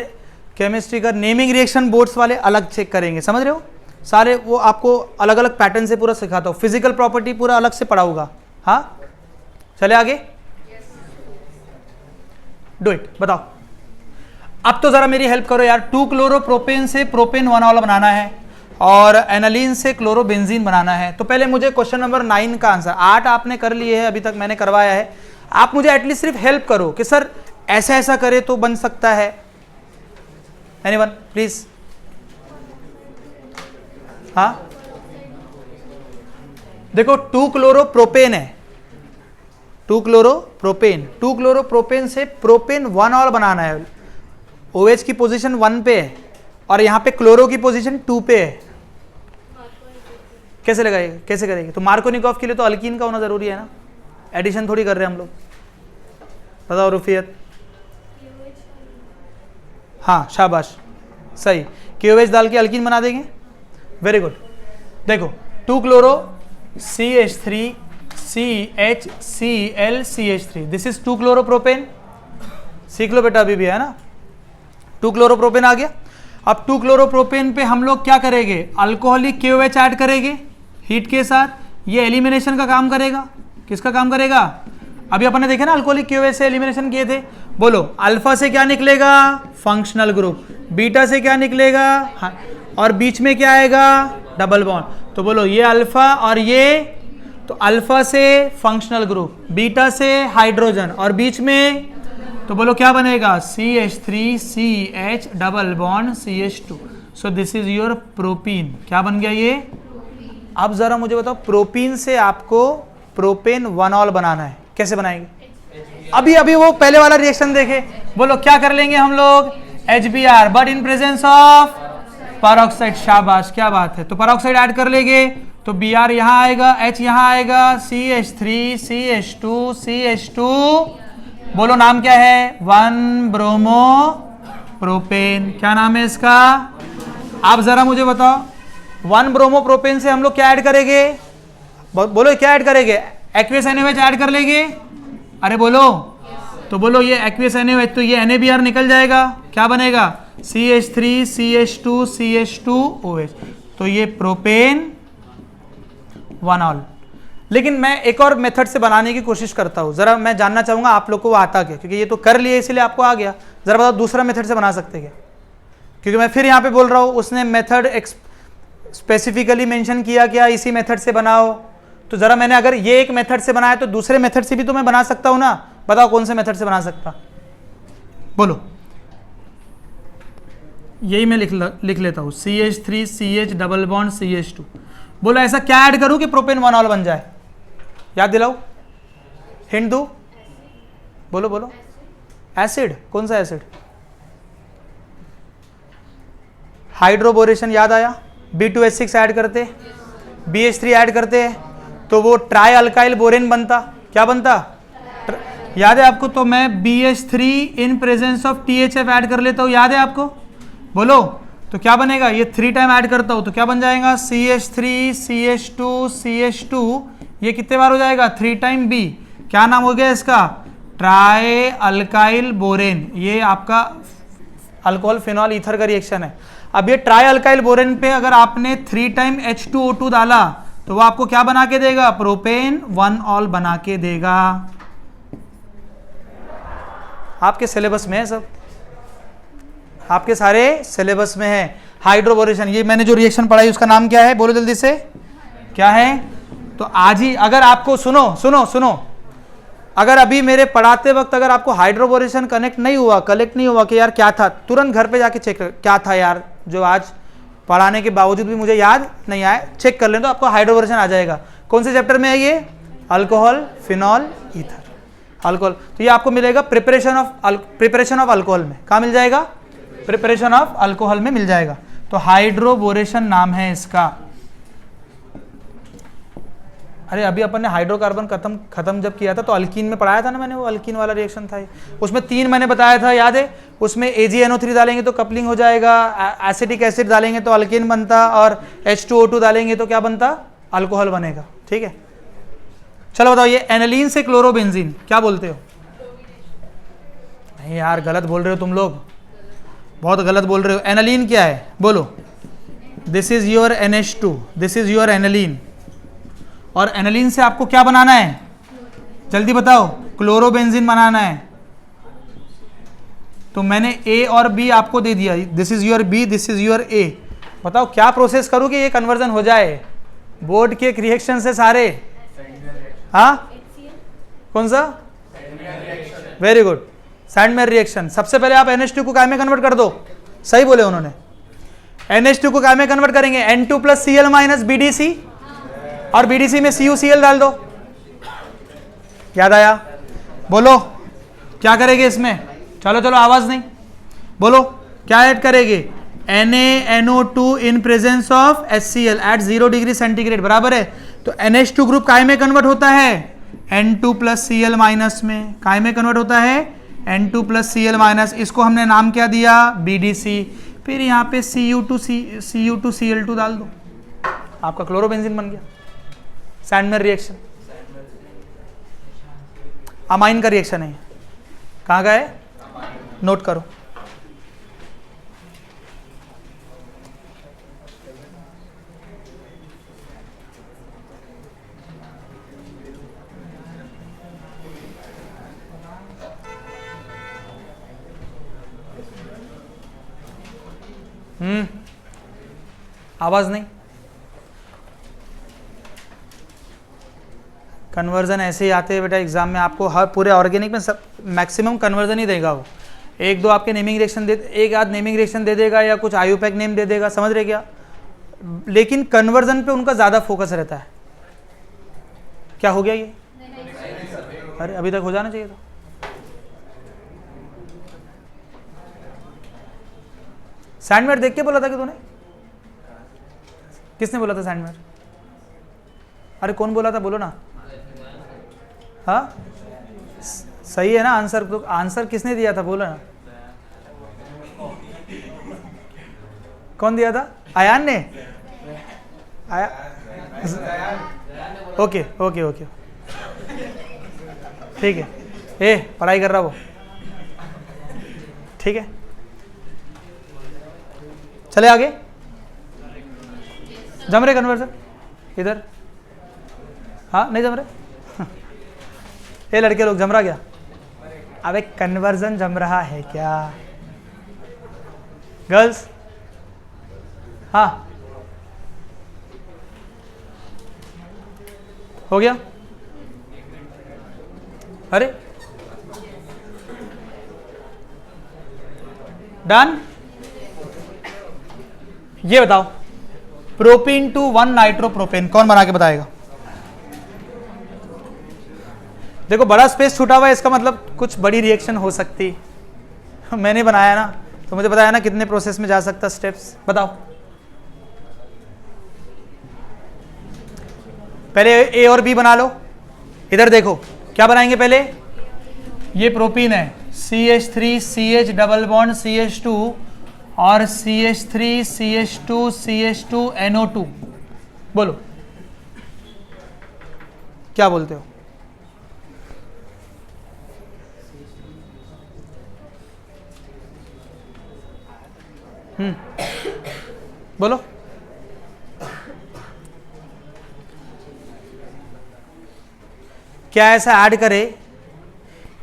केमिस्ट्री का नेमिंग रिएक्शन बोर्ड्स वाले अलग चेक करेंगे, समझ रहे हो, सारे वो आपको अलग अलग पैटर्न से पूरा सिखाता हूँ, फिजिकल प्रॉपर्टी पूरा अलग से पढ़ाऊंगा। हाँ चले आगे, डू इट, बताओ। अब तो जरा मेरी हेल्प करो यार, 2 क्लोरोप्रोपेन से प्रोपेन 1 ऑल बनाना है और एनालीन से क्लोरोबेंजीन बनाना है। तो पहले मुझे क्वेश्चन नंबर 9 का आंसर, 8 आपने कर लिए है, अभी तक मैंने करवाया है, आप मुझे एटलीस्ट सिर्फ हेल्प करो कि सर ऐसा ऐसा करे तो बन सकता है। Anyone please. हाँ देखो 2 क्लोरोप्रोपेन है, 2 क्लोरोप्रोपेन से प्रोपेन 1 ऑल बनाना है। OH की पोजीशन 1 पे है और यहाँ पे क्लोरो की पोजीशन 2 पे है। कैसे लगाएगा, कैसे करेंगे? तो मार्कोनिकॉफ के लिए तो अल्कीन का होना जरूरी है ना, एडिशन थोड़ी कर रहे हैं हम लोग। बताओ रुफियत। हाँ शाबाश, सही, KOH डाल के अल्कीन बना देंगे, वेरी गुड। देखो 2 chloro CH3 CHCl CH3, this is 2 chloropropane. सीख लो बेटा, अभी भी है ना, 2 क्लोरोप्रोपेन आ गया। अब 2 क्लोरोप्रोपेन पे हम लोग क्या करेंगे, अल्कोहलिक KOH ऐड करेंगे हीट के साथ, ये एलिमिनेशन का काम करेगा। किसका काम करेगा? अभी अपन ने देखे ना अल्कोहलिक KOH से एलिमिनेशन किए थे। बोलो अल्फा से क्या निकलेगा, फंक्शनल ग्रुप, बीटा से क्या निकलेगा, हाँ, और बीच में क्या आएगा, डबल बॉन्ड। तो बोलो ये अल्फा और ये तो अल्फा से फंक्शनल ग्रुप, बीटा से हाइड्रोजन, और बीच में तो बोलो क्या बनेगा, CH3CH double bond CH2। So this is your propene. क्या बन गया ये? अब जरा मुझे बताओ, प्रोपीन से आपको प्रोपेन 1ऑल बनाना है, कैसे बनाएंगे? अभी वो पहले वाला रिएक्शन देखे, बोलो क्या कर लेंगे हम लोग, HBr, but in presence of peroxide. शाबाश, क्या बात है। तो परऑक्साइड ऐड कर लेंगे तो Br यहां आएगा, H यहां आएगा, CH3 CH2 CH2, बोलो नाम क्या है, 1 ब्रोमो प्रोपेन। क्या नाम है इसका? आप जरा मुझे बताओ, 1 ब्रोमो प्रोपेन से हम लोग क्या ऐड करेंगे? बोलो क्या ऐड करेंगे? एक्वियस NaOH ऐड कर लेंगे। अरे बोलो, तो बोलो ये एक्वियस NaOH, तो ये NaBr निकल जाएगा, क्या बनेगा, CH3 CH2 CH2OH। तो ये प्रोपेन 1ऑल। लेकिन मैं एक और मेथड से बनाने की कोशिश करता हूं, जरा मैं जानना चाहूंगा आप लोग को वो आता क्या, क्योंकि ये तो कर लिए इसलिए आपको आ गया। जरा बताओ दूसरा मेथड से बना सकते क्या? क्योंकि मैं फिर यहां पे बोल रहा हूं, उसने मेथड स्पेसिफिकली मेंशन किया क्या, इसी मेथड से बनाओ। तो जरा मैंने अगर ये एक मेथड से बनाया तो दूसरे मेथड से भी तो मैं बना सकता हूं ना। बताओ कौन से मेथड से बना सकता, बोलो। यही मैं लिख लेता हूं, CH3 CH double bond CH2। बोलो ऐसा क्या ऐड करूं कि प्रोपेन 1ऑल बन जाए? याद दिलाओ, हिंट दो, बोलो बोलो। एसिड, कौन सा एसिड? हाइड्रोबोरेशन याद आया, B2H6 ऐड करते, BH3 ऐड करते तो वो ट्राई अल्काइल बोरेन बनता। क्या बनता? याद है आपको? तो मैं BH3 in presence of THF add कर लेता हूं, याद है आपको? बोलो, तो क्या बनेगा? ये 3 टाइम ऐड करता हूं तो क्या बन जाएगा, CH3 CH2 CH2। ये कितने बार हो जाएगा? 3 टाइम B। क्या नाम हो गया इसका? Try alkyl borane. ये आपका अल्कोहल फिनॉल ईथर का रिएक्शन है। अब ये ट्राई अल्काइल बोरेन पे अगर आपने 3 टाइम H2O2 डाला तो वो आपको क्या बना के देगा? प्रोपेन 1ऑल बना के देगा। आपके सिलेबस में है सब, आपके सारे सिलेबस में है हाइड्रोबोरेशन। ये मैंने जो रिएक्शन पढ़ाई उसका नाम क्या है, बोलो जल्दी से, क्या है? तो आज ही अगर आपको सुनो, अगर अभी मेरे पढ़ाते वक्त अगर आपको हाइड्रोबोरेशन कलेक्ट नहीं हुआ कि यार क्या था, तुरंत घर पे जाके चेक कर क्या था यार, जो आज पढ़ाने के बावजूद भी मुझे याद नहीं आया, चेक कर लें तो आपको हाइड्रोबोरेशन आ जाएगा। कौन से चैप्टर में है ये? Alcohol phenol ether, alcohol. तो ये आपको मिलेगा प्रिपरेशन ऑफ अल्कोहल में। कहाँ मिल जाएगा? प्रिपरेशन ऑफ अल्कोहल में मिल जाएगा। तो हाइड्रोबोरेशन नाम है इसका। अरे अभी अपन ने हाइड्रोकार्बन खत्म जब किया था तो अल्कीन में पढ़ाया था ना मैंने, वो अल्कीन वाला रिएक्शन था। उसमें 3 मैंने बताया था, याद है? उसमें AgNO3 डालेंगे तो कपलिंग हो जाएगा, एसिटिक एसिड डालेंगे तो अल्कीन बनता, और H2O2 डालेंगे तो क्या बनता? अल्कोहल बनेगा। ठीक है, चलो बताओ, ये एनालीन से क्लोरोबेंजीन क्या बोलते हो? नहीं यार, गलत बोल रहे हो तुम लोग, बहुत गलत बोल रहे हो। एनालीन क्या है बोलो? This is your NH2, this is your aniline. और एनालीन से आपको क्या बनाना है? जल्दी बताओ। क्लोरोबेंजीन बनाना है। तो मैंने A और B आपको दे दिया, this is your B, this is your A। बताओ क्या प्रोसेस करूं कि ये कन्वर्जन हो जाए? बोर्ड के रिएक्शन से सारे, हाँ कौन सा? Very good, Sandmeyer reaction. सबसे पहले आप NH2 को काय में कन्वर्ट कर दो। सही बोले उन्होंने, NH2 को काय में कन्वर्ट करेंगे? N2 + Cl - BDC, और BDC में CuCl डाल दो। याद आया? बोलो क्या करेंगे इसमें? चलो आवाज नहीं, बोलो क्या ऐड करेंगे? NaNO2 in presence of HCl at 0 degree centigrade, बराबर है। तो NH2 ग्रुप काय में कन्वर्ट होता है? N2 + Cl- में। काय में कन्वर्ट होता है? N2 + Cl-। इसको हमने नाम क्या दिया? BDC। फिर यहाँ पे Cu2Cl2 डाल दो, आपका क्लोरोबेंजीन बन गया। सैंडमेयर रिएक्शन, अमाइन का रिएक्शन है। कहाँ का है? नोट करो। आवाज नहीं। कन्वर्जन ऐसे ही आते हैं बेटा एग्जाम में, आपको हर पूरे ऑर्गेनिक में सब मैक्सिमम कन्वर्जन ही देगा वो। एक दो आपके नेमिंग रिएक्शन दे, एक आध नेमिंग रिएक्शन दे देगा या कुछ आयुपैक नेम दे देगा, समझ रहे क्या, लेकिन कन्वर्जन पे उनका ज़्यादा फोकस रहता है। क्या हो गया ये? अरे अभी तक हो जाना चाहिए था। सैंडवेयर देख के बोला था कि तूने? किसने बोला था सैंडवेयर? अरे कौन बोला था, बोलो ना। हाँ सही है ना आंसर, तो आंसर किसने दिया था बोलो ना। कौन दिया था? आयान ने? आया? ओके ओके ओके ठीक है। ए पढ़ाई कर रहा वो, ठीक है। चले आगे। जम रहे कन्वर्जन इधर? हाँ नहीं जम रहे? ये लड़के लोग जम रहा क्या? अबे कन्वर्जन जम रहा है क्या? गर्ल्स? हाँ हो गया? अरे डन। ये बताओ प्रोपीन टू 1 नाइट्रोप्रोपेन कौन बना के बताएगा? देखो बड़ा स्पेस छूटा हुआ है, इसका मतलब कुछ बड़ी रिएक्शन हो सकती। मैंने बनाया ना तो मुझे बताया ना कितने प्रोसेस में जा सकता स्टेप्स, बताओ। पहले ए और बी बना लो। इधर देखो क्या बनाएंगे पहले, ये प्रोपीन है CH3 CH double bond CH2 और CH3 CH2 CH2 NO2। बोलो क्या बोलते हो? बोलो। क्या ऐसा ऐड करे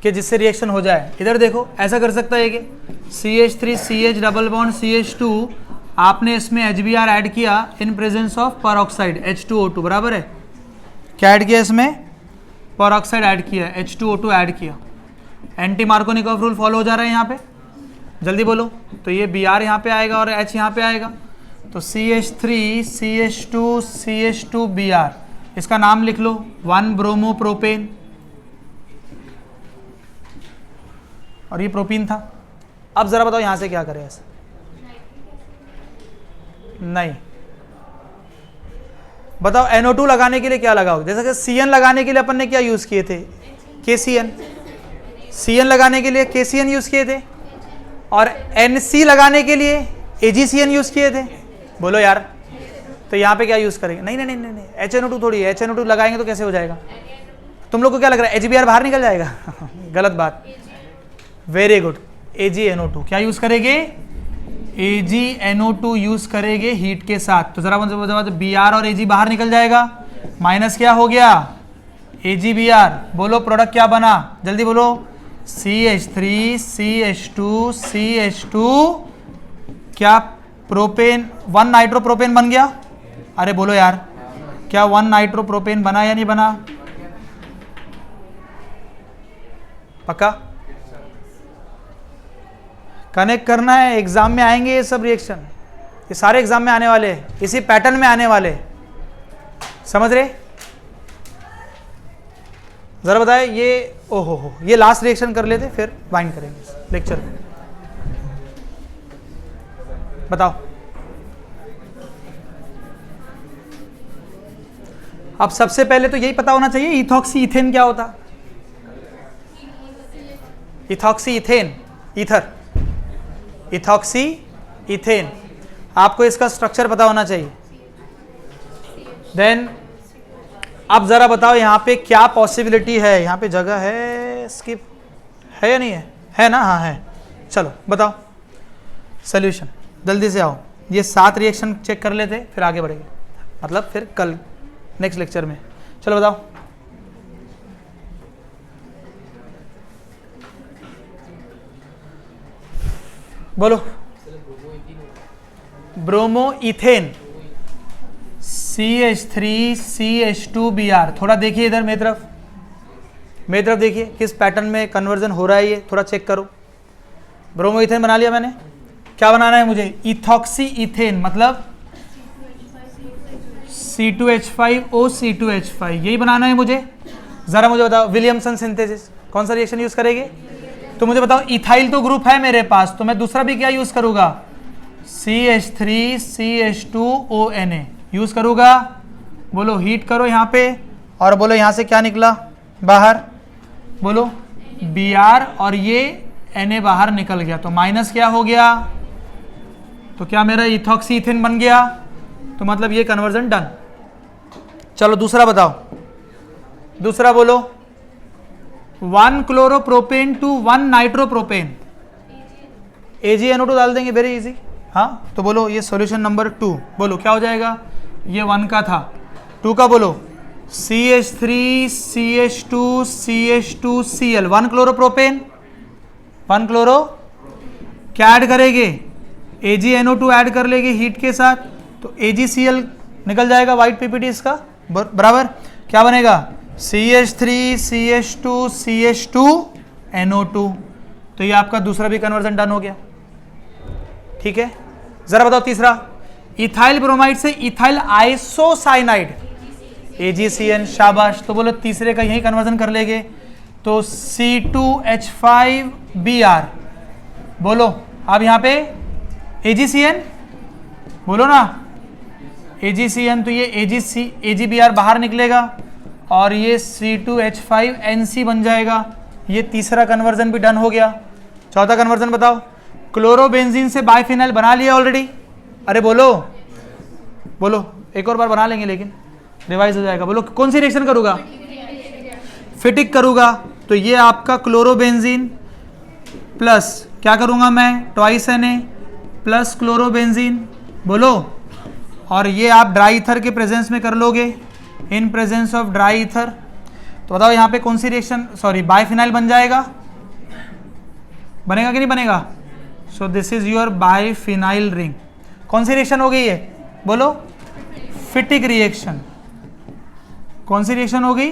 कि जिससे रिएक्शन हो जाए? इधर देखो ऐसा कर सकता है कि CH3 CH double bond CH2 आपने इसमें HBr ऐड किया इन प्रेजेंस ऑफ परऑक्साइड H2O2 बराबर है। क्या ऐड किया इसमें? परऑक्साइड ऐड किया, H2O2 ऐड किया। एंटी मार्कोनिकॉफ रूल फॉलो हो जा रहा है यहाँ पे, जल्दी बोलो। तो ये Br यहाँ पे आएगा और H यहाँ पे आएगा, तो CH3 CH2 CH2 Br, इसका नाम लिख लो 1 ब्रोमोप्रोपेन, और ये प्रोपीन था। अब जरा बताओ यहां से क्या करें ऐसा? नहीं बताओ NO2 लगाने के लिए क्या लगाओ? जैसे कि CN लगाने के लिए अपन ने क्या यूज किए थे? KCN। CN लगाने के लिए KCN यूज किए थे, और NC लगाने के लिए AgCN यूज किए थे। बोलो यार, तो यहाँ पे क्या यूज करेंगे? नहीं नहीं नहीं नहीं, HNO2 थोड़ी है, HNO2 लगाएंगे तो कैसे हो जाएगा? तुम लोग को क्या लग रहा है HBr बाहर निकल जाएगा? गलत बात। वेरी गुड, AgNO2 क्या यूज करेंगे? AgNO2 यूज करेंगे हीट के साथ। तो जरा Br और Ag बाहर निकल जाएगा, माइनस क्या हो गया? AgBr। बोलो प्रोडक्ट क्या बना, जल्दी बोलो। CH3 CH2 CH2 क्या प्रोपेन 1 नाइट्रोप्रोपेन बन गया? अरे बोलो यार, क्या 1 नाइट्रोप्रोपेन बना या नहीं बना? पक्का कनेक्ट करना है, एग्जाम में आएंगे ये सब रिएक्शन, ये सारे एग्जाम में आने वाले, इसी पैटर्न में आने वाले, समझ रहे? जरा बताए ये, ओहो हो, ये लास्ट रिएक्शन कर लेते फिर वाइंड करेंगे लेक्चर में। बताओ अब सबसे पहले तो यही पता होना चाहिए इथॉक्सी इथेन क्या होता? Ethoxy ethane, ether, ethoxy ethane, आपको इसका स्ट्रक्चर पता होना चाहिए। देन अब जरा बताओ यहाँ पे क्या पॉसिबिलिटी है? यहाँ पे जगह है, स्किप है या नहीं है? है ना? हाँ है। चलो बताओ सॉल्यूशन, जल्दी से आओ। ये 7 रिएक्शन चेक कर लेते फिर आगे बढ़ेंगे, मतलब फिर कल नेक्स्ट लेक्चर में। चलो बताओ। बोलो। Bromo ethane CH3CH2Br। थोड़ा देखिए इधर मेरी तरफ देखिए किस पैटर्न में कन्वर्जन हो रहा है, ये थोड़ा चेक करो। ब्रोमो इथेन बना लिया मैंने, क्या बनाना है मुझे, इथॉक्सी इथेन, मतलब C2H5O C2H5, यही बनाना है मुझे। जरा मुझे बताओ विलियमसन सिंथेसिस कौन सा रिएक्शन यूज करेंगे, तो मुझे बताओ इथाइल तो ग्रुप है मेरे पास, तो मैं दूसरा भी क्या यूज करूंगा, CH3CH2ONA यूज करूंगा। बोलो हीट करो यहाँ पे, और बोलो यहाँ से क्या निकला बाहर, बोलो Br, और ये Na बाहर निकल गया, तो माइनस क्या हो गया, तो क्या मेरा इथॉक्सी इथेन बन गया, तो मतलब ये कन्वर्जन डन। चलो दूसरा बताओ, दूसरा बोलो 1 क्लोरोप्रोपेन टू 1 नाइट्रोप्रोपेन, AgNO2 डाल देंगे, वेरी इजी। हाँ तो बोलो ये सॉल्यूशन नंबर 2, बोलो क्या हो जाएगा, ये 1 का था, 2 का बोलो CH3CH2CH2Cl, 1 क्लोरोप्रोपेन, 1 क्लोरो, क्या ऐड करेंगे, AgNO2 ऐड कर लेंगे हीट के साथ, तो AgCl निकल जाएगा वाइट पीपीटी इसका, बराबर क्या बनेगा, CH3CH2CH2NO2, तो ये आपका दूसरा भी कन्वर्जन डन हो गया। ठीक है, जरा बताओ तीसरा, इथाइल ब्रोमाइड से इथाइल आइसोसाइनाइड, AgCN, शाबाश। तो बोलो तीसरे का यही कन्वर्जन कर लेंगे, तो C2H5Br, बोलो अब यहाँ पे AgCN, बोलो ना AgCN, तो ये AgBr बाहर निकलेगा, और ये C2H5NC बन जाएगा, ये तीसरा कन्वर्जन भी डन हो गया। चौथा कन्वर्जन बताओ, क्लोरोबेंजीन से बाइफिनाइल बना लिया ऑलरेडी, अरे बोलो बोलो, एक और बार बना लेंगे लेकिन रिवाइज हो जाएगा, बोलो कौन सी रिएक्शन करूंगा, फिटिक करूंगा, तो ये आपका क्लोरोबेंजीन प्लस क्या करूंगा मैं, ट्वाइस Na प्लस क्लोरोबेंजीन, बोलो, और ये आप ड्राई ईथर के प्रेजेंस में कर लोगे, इन प्रेजेंस ऑफ ड्राई ईथर, तो बताओ यहाँ पे कौन सी रिएक्शन, सॉरी बाइफिनाइल बन जाएगा, बनेगा कि नहीं बनेगा, so this is your biphenyl ring. कौन सी रिएक्शन हो गई है, बोलो फिटिक रिएक्शन, कौन सी रिएक्शन हो गई,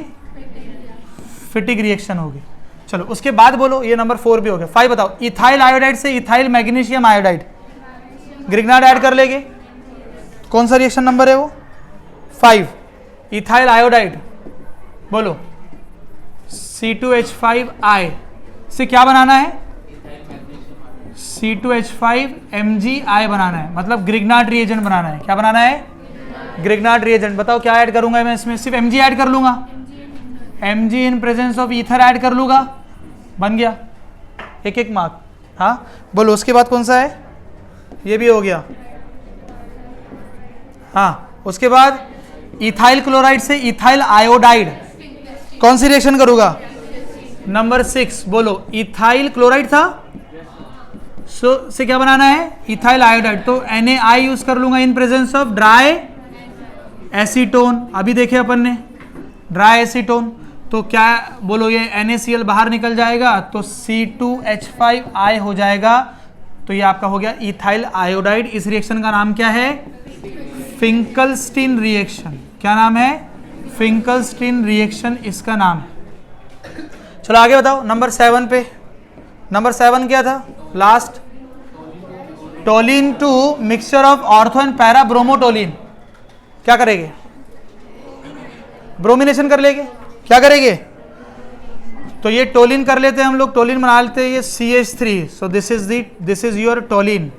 फिटिक रिएक्शन हो गई। चलो उसके बाद बोलो, ये नंबर 4 भी हो गया। 5 बताओ, इथाइल आयोडाइड से ethyl magnesium iodide, Grignard add कर लेंगे, कौन सा रिएक्शन नंबर है वो, 5, इथाइल आयोडाइड, बोलो C2H5I से क्या बनाना है, C2H5MgI बनाना है, मतलब ग्रिग्नार्ड रिएजेंट बनाना है, क्या बनाना है, ग्रिग्नार्ड रिएजेंट। बताओ क्या ऐड करूंगा मैं इसमें, सिर्फ Mg ऐड कर लूंगा, Mg in presence of ether add कर लूंगा, बन गया, एक मार्क। हाँ बोलो उसके बाद कौन सा है, ये भी हो गया। हाँ उसके बाद इथाइल क्लोराइड से इथाइल आयोडाइड, कौन सी रिएक्शन करूंगा, नंबर 6, बोलो इथाइल क्लोराइड था, सो से क्या बनाना है, इथाइल आयोडाइड, तो Na यूज कर लूंगा इन प्रेजेंस ऑफ ड्राई एसीटोन, अभी देखे अपन ने ड्राई एसीटोन, तो क्या बोलो ये NaCl बाहर निकल जाएगा, तो C2H5I हो जाएगा, तो ये आपका हो गया इथाइल आयोडाइड। इस रिएक्शन का नाम क्या है, फिंकलस्टीन रिएक्शन, क्या नाम है, फिंकलस्टीन रिएक्शन इसका नाम है। चलो आगे बताओ, नंबर 7 पे, नंबर 7 क्या था last, toluene to mixture of ortho and para bromotoluene, क्या करेंगे, ब्रोमिनेशन कर लेंगे, क्या करेंगे, तो ये टोलिन कर लेते हैं हम लोग, टोलिन बना लेते हैं, ये CH3, so this is your toluene,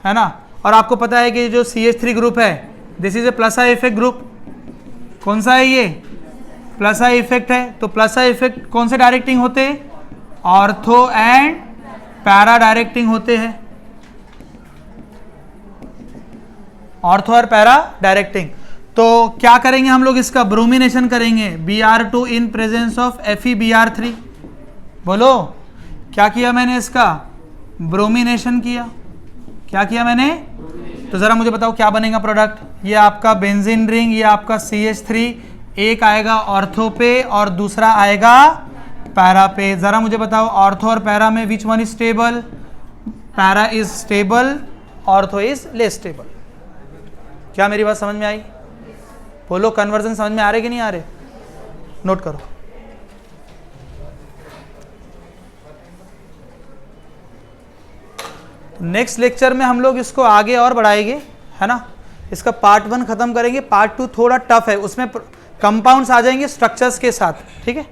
है ना। और आपको पता है कि जो CH3 ग्रुप है, this is a plus I effect group, कौन सा है ये, प्लस आई इफेक्ट है, तो प्लस आई इफेक्ट कौन से डायरेक्टिंग होते हैं, ऑर्थो एंड पैरा डायरेक्टिंग होते हैं, ऑर्थो और पैरा डायरेक्टिंग। तो क्या करेंगे हम लोग, इसका ब्रोमिनेशन करेंगे, Br2 in presence of FeBr3, बोलो क्या किया मैंने, इसका ब्रोमिनेशन किया, क्या किया मैंने, तो जरा मुझे बताओ क्या बनेगा प्रोडक्ट, ये आपका बेंजीन रिंग, ये आपका CH3, एक आएगा ऑर्थो पे और दूसरा आएगा पैरा पे। जरा मुझे बताओ ऑर्थो और पैरा में which one is stable, para is stable, ortho is less stable. क्या मेरी बात समझ में आई, बोलो कन्वर्जन समझ में आ रहे कि नहीं आ रहे? नोट करो। नेक्स्ट लेक्चर में हम लोग इसको आगे और बढ़ाएंगे, है ना। इसका पार्ट 1 खत्म करेंगे, पार्ट 2 थोड़ा टफ है, उसमें कंपाउंड्स आ जाएंगे स्ट्रक्चर्स के साथ, ठीक है।